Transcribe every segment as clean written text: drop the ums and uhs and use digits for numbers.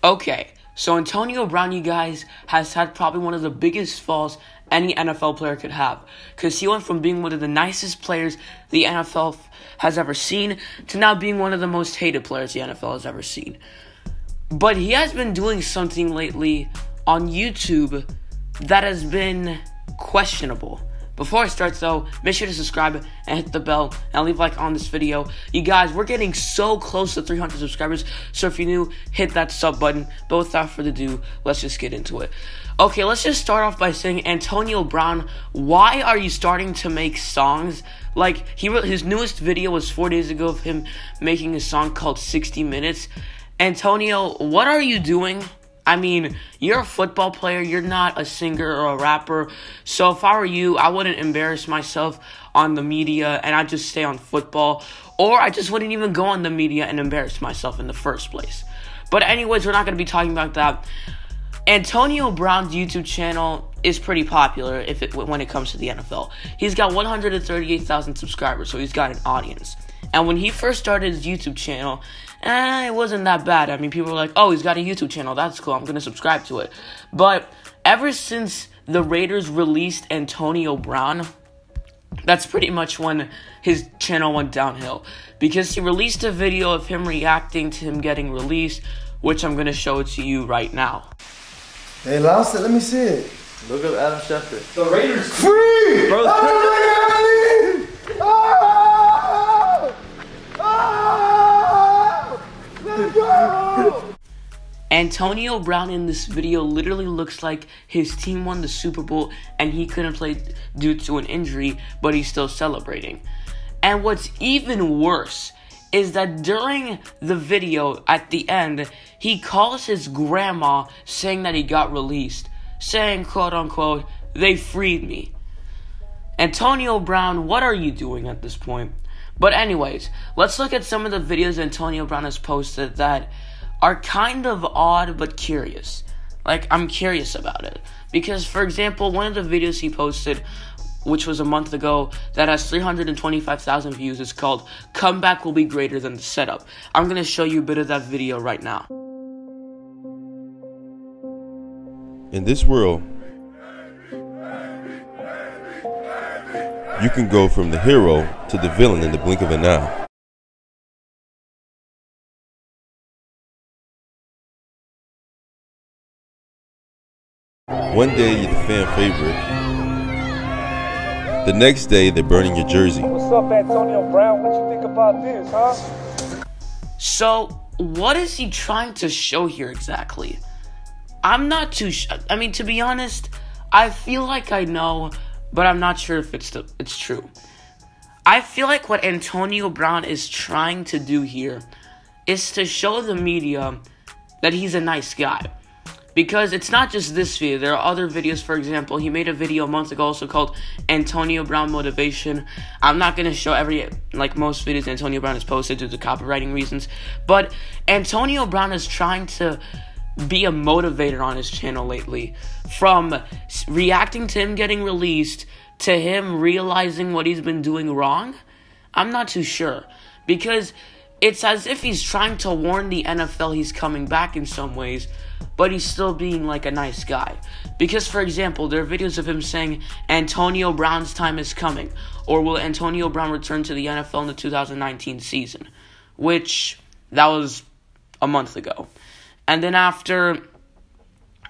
Okay, so Antonio Brown, you guys, has had probably one of the biggest falls any NFL player could have. Because he went from being one of the nicest players the NFL has ever seen to now being one of the most hated players the NFL has ever seen. But he has been doing something lately on YouTube that has been questionable. Before I start though, make sure to subscribe and hit the bell and leave a like on this video. You guys, we're getting so close to 300 subscribers, so if you're new, hit that sub button. But without further ado, let's just get into it. Okay, let's just start off by saying, Antonio Brown, why are you starting to make songs? Like, his newest video was 4 days ago of him making a song called 60 Minutes. Antonio, what are you doing? I mean, you're a football player, you're not a singer or a rapper, so if I were you, I wouldn't embarrass myself on the media, and I'd just stay on football, or I just wouldn't even go on the media and embarrass myself in the first place. But anyways, we're not going to be talking about that. Antonio Brown's YouTube channel is pretty popular when it comes to the NFL. He's got 138,000 subscribers, so he's got an audience. And when he first started his YouTube channel, it wasn't that bad. I mean, people were like, oh, he's got a YouTube channel. That's cool. I'm going to subscribe to it. But ever since the Raiders released Antonio Brown, that's pretty much when his channel went downhill. Because he released a video of him reacting to him getting released, which I'm going to show it to you right now. They lost it. Let me see it. Look up Adam Schefter. The Raiders free! Bro. Antonio Brown in this video literally looks like his team won the Super Bowl and he couldn't play due to an injury, but he's still celebrating. And what's even worse is that during the video at the end, he calls his grandma saying that he got released, saying, quote unquote, they freed me. Antonio Brown, what are you doing at this point? But anyways, let's look at some of the videos Antonio Brown has posted that are kind of odd but curious. Like, I'm curious about it. Because, for example, one of the videos he posted, which was a month ago, that has 325,000 views, is called Comeback Will Be Greater Than the Setup. I'm going to show you a bit of that video right now. In this world, you can go from the hero to the villain in the blink of an eye. One day you're the fan favorite. The next day they're burning your jersey. What's up, Antonio Brown? What you think about this, huh? So, what is he trying to show here exactly? I'm not too sure. I mean, to be honest, I feel like I know, but I'm not sure if it's true. I feel like what Antonio Brown is trying to do here is to show the media that he's a nice guy. Because it's not just this video. There are other videos. For example, he made a video a month ago also called Antonio Brown Motivation. I'm not going to show like most videos Antonio Brown has posted due to copywriting reasons. But Antonio Brown is trying to be a motivator on his channel lately. From reacting to him getting released to him realizing what he's been doing wrong. I'm not too sure. Because it's as if he's trying to warn the NFL he's coming back in some ways, but he's still being like a nice guy. Because, for example, there are videos of him saying, Antonio Brown's time is coming, or will Antonio Brown return to the NFL in the 2019 season, which, that was a month ago. And then after,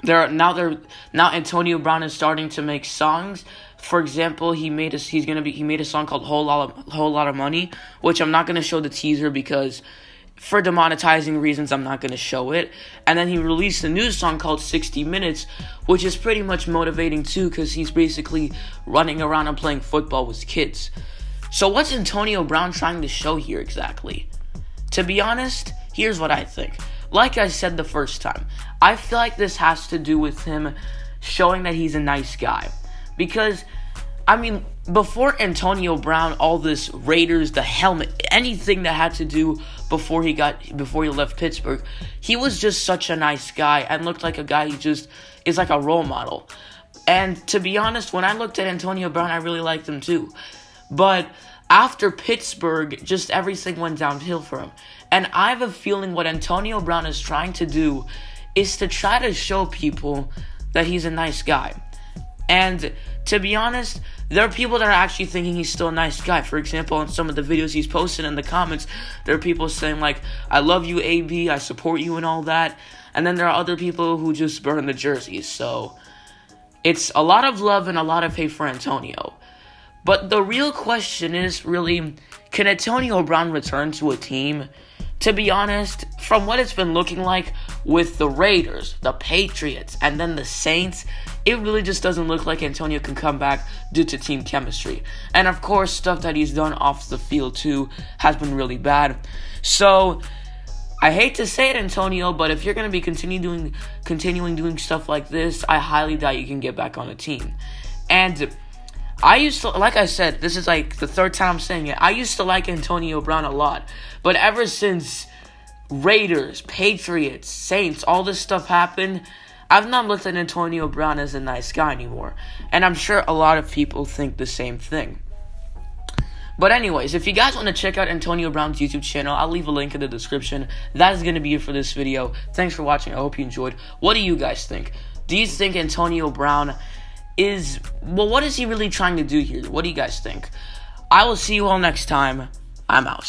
now Antonio Brown is starting to make songs. For example, he made a song called Whole Lot of Money, which I'm not going to show the teaser because for demonetizing reasons, I'm not going to show it. And then he released a new song called 60 Minutes, which is pretty much motivating too because he's basically running around and playing football with kids. So what's Antonio Brown trying to show here exactly? To be honest, here's what I think. Like I said the first time, I feel like this has to do with him showing that he's a nice guy. Because, I mean, before Antonio Brown, all this Raiders, the helmet, anything that had to do before he left Pittsburgh, he was just such a nice guy and looked like a guy who just is like a role model. And to be honest, when I looked at Antonio Brown, I really liked him too. But after Pittsburgh, just everything went downhill for him. And I have a feeling what Antonio Brown is trying to do is to try to show people that he's a nice guy. And to be honest, there are people that are actually thinking he's still a nice guy. For example, on some of the videos he's posted in the comments, there are people saying like, I love you, AB, I support you and all that. And then there are other people who just burn the jerseys. So it's a lot of love and a lot of hate for Antonio. But the real question is really, can Antonio Brown return to a team? To be honest, from what it's been looking like with the Raiders, the Patriots, and then the Saints, it really just doesn't look like Antonio can come back due to team chemistry. And of course, stuff that he's done off the field too has been really bad. So I hate to say it, Antonio, but if you're going to be continuing doing stuff like this, I highly doubt you can get back on a team. And I used to, like I said, this is like the third time I'm saying it, I used to like Antonio Brown a lot. But ever since Raiders, Patriots, Saints, all this stuff happened, I've not looked at Antonio Brown as a nice guy anymore. And I'm sure a lot of people think the same thing. But anyways, if you guys want to check out Antonio Brown's YouTube channel, I'll leave a link in the description. That is going to be it for this video. Thanks for watching. I hope you enjoyed. What do you guys think? Do you think Antonio Brown what is he really trying to do here? What do you guys think? I will see you all next time. I'm out.